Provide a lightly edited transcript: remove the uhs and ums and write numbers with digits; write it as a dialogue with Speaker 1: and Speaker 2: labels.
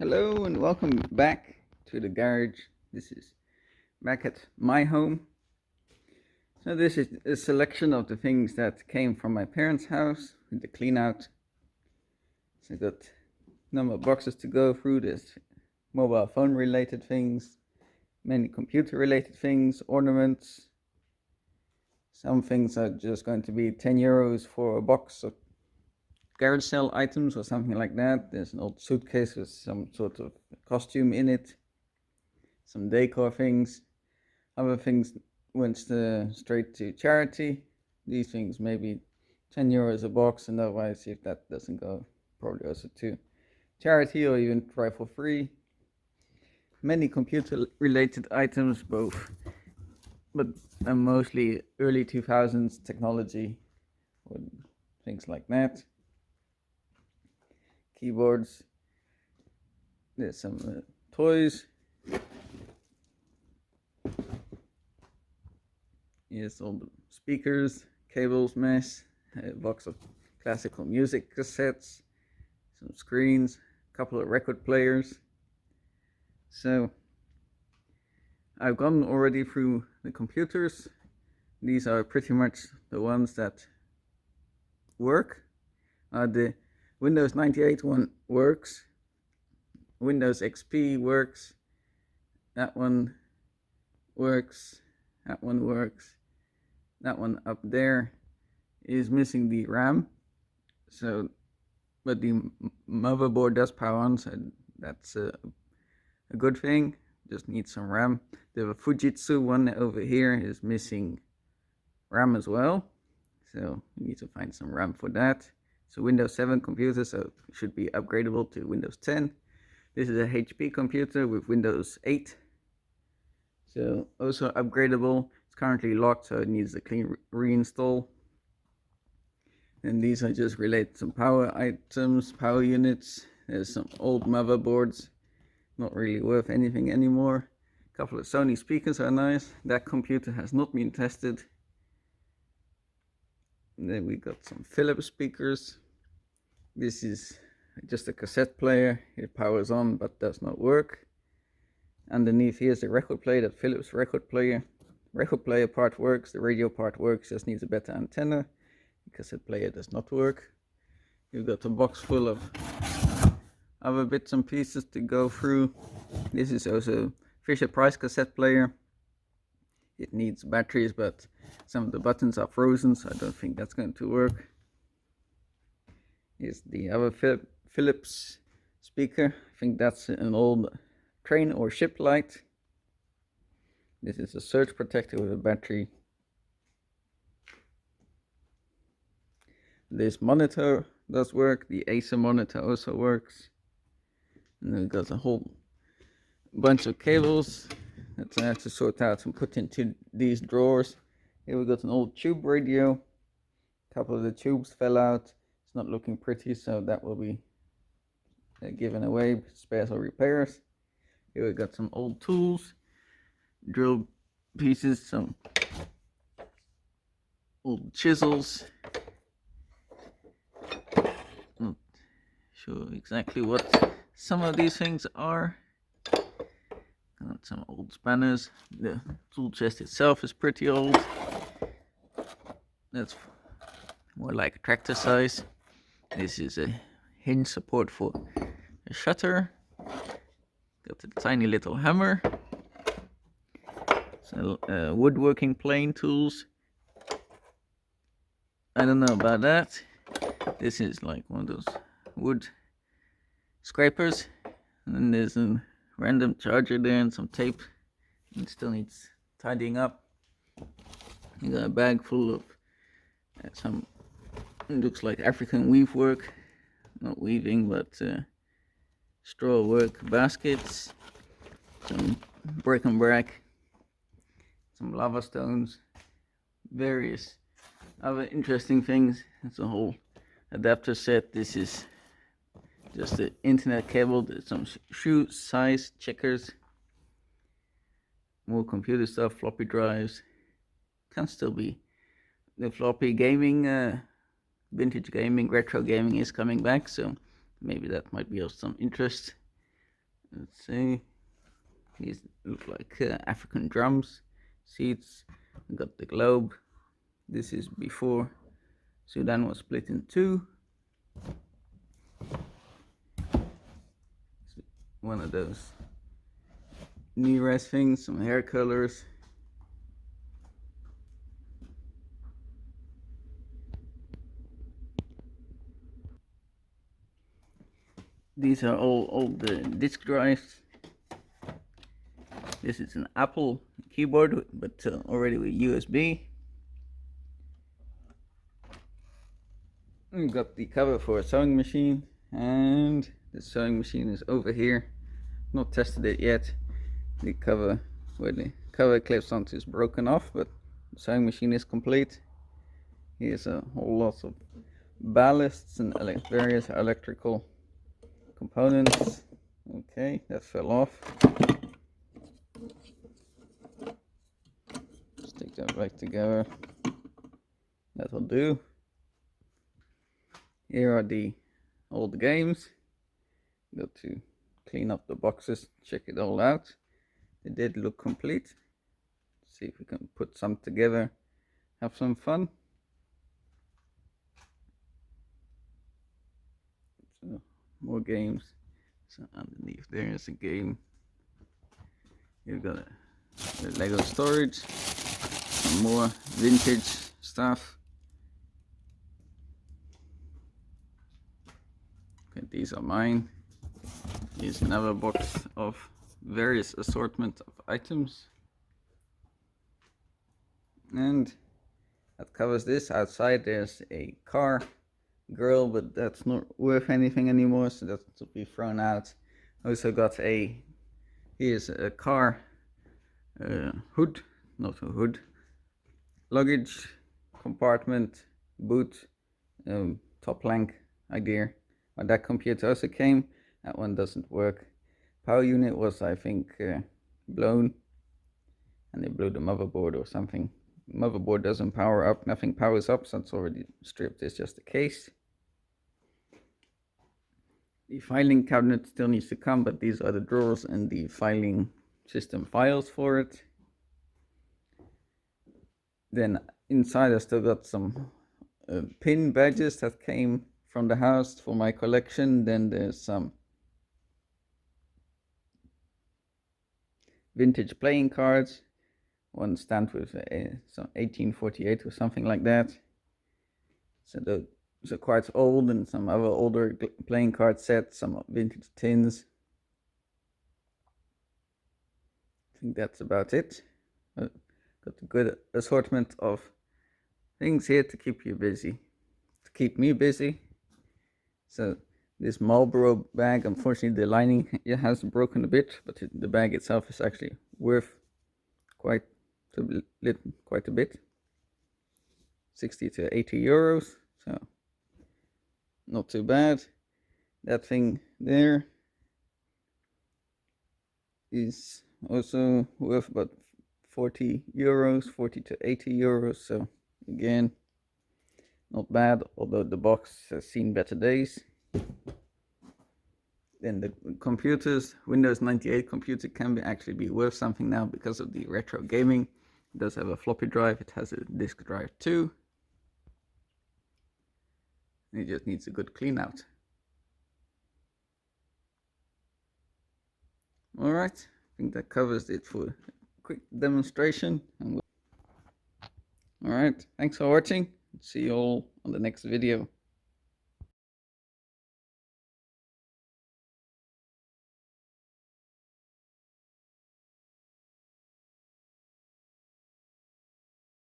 Speaker 1: Hello and welcome back to the garage. This is back at my home. So this is a selection of the things that came from my parents' house with the clean out. So I got a number of boxes to go through. There's mobile phone related things, many computer related things, ornaments. Some things are just going to be €10 for a box of garage sale items or something like that. There's an old suitcase with some sort of costume in it, some decor things. Other things went straight to charity. These things maybe €10 a box, and otherwise if that doesn't go, probably also to charity or even try for free. Many computer related items, both but mostly early 2000s technology or things like that. Keyboards. There's some toys. Here's all the speakers, cables, mesh, a box of classical music cassettes, some screens, a couple of record players. So I've gone already through the computers. These are pretty much the ones that work. The Windows 98 one works. Windows XP works. That one works. That one works. That one up there is missing the RAM. So, but the motherboard does power on, so that's a good thing. Just needs some RAM. The Fujitsu one over here is missing RAM as well. So we need to find some RAM for that. It's a Windows 7 computer, so it should be upgradable to Windows 10. This is a HP computer with Windows 8. So also upgradable. It's currently locked, so it needs a clean reinstall. And these are just related to some power items, power units. There's some old motherboards, not really worth anything anymore. A couple of Sony speakers are nice. That computer has not been tested. And then we got some Philips speakers. This is just a cassette player. It powers on but does not work. Underneath here is a record player, that Philips record player. Record player part works, the radio part works, just needs a better antenna. The cassette player does not work. You've got a box full of other bits and pieces to go through. This is also Fisher Price cassette player. It needs batteries, but some of the buttons are frozen, so I don't think that's going to work. Here's the other Philips speaker. I think that's an old train or ship light. This is a surge protector with a battery. This monitor does work. The Acer monitor also works. And then we've got a whole bunch of cables that I have to sort out and put into these drawers. Here we got an old tube radio. A couple of the tubes fell out. It's not looking pretty, so that will be given away, spares or repairs. Here we got some old tools, drill pieces, some old chisels. Not sure exactly what some of these things are. Got some old spanners. The tool chest itself is pretty old. That's more like tractor size. This is a hinge support for a shutter. Got a tiny little hammer. So woodworking plane tools. I don't know about that. This is like one of those wood scrapers. And then there's a random charger there and some tape. It still needs tidying up. You got a bag full of some, it looks like African weave work. Not weaving, but straw work baskets. Some bric-a-brac. Some lava stones. Various other interesting things. It's a whole adapter set. This is just the internet cable. There's some shoe size checkers. More computer stuff, floppy drives. Can still be the floppy gaming, vintage gaming, retro gaming is coming back, so maybe that might be of some interest. Let's see. These look like African drums, seats. We got the globe. This is before Sudan was split in two. One of those knee rest things, some hair colors. These are all the disk drives. This is an Apple keyboard, but already with USB. We've got the cover for a sewing machine, and the sewing machine is over here. Not tested it yet. The cover where the cover clips onto is broken off, but the sewing machine is complete. Here's a whole lot of ballasts and various electrical components. Okay, that fell off. Stick that back together. That'll do. Here are the old games. Got to clean up the boxes, check it all out. They did look complete. See if we can put some together, have some fun. So, more games. So underneath there is a game. You've got a Lego storage, some more vintage stuff. Okay, these are mine. Here's another box of various assortment of items. And that covers this. Outside there's a car grill, but that's not worth anything anymore, so that's to be thrown out. Also got here's a car hood, not a hood, luggage compartment, boot, top plank idea. But that computer also came. That one doesn't work. Power unit was, I think, blown, and they blew the motherboard or something. Motherboard doesn't power up, nothing powers up, so it's already stripped. It's just a case. The filing cabinet still needs to come, but these are the drawers and the filing system files for it. Then inside I still got some pin badges that came from the house for my collection. Then there's some vintage playing cards. One stamped with some 1848 or something like that. So those are quite old, and some other older playing card sets, some vintage tins. I think that's about it. Got a good assortment of things here to keep you busy, to keep me busy. So this Marlboro bag, unfortunately the lining it has broken a bit, but the bag itself is actually worth quite a bit, 60 to 80 euros, so not too bad. That thing there is also worth about 40 euros, 40 to 80 euros, so again, not bad, although the box has seen better days. Then the computers, Windows 98 computer can actually be worth something now because of the retro gaming. It does have a floppy drive, it has a disk drive too. It just needs a good clean out. Alright, I think that covers it for a quick demonstration. Alright, thanks for watching. See you all on the next video.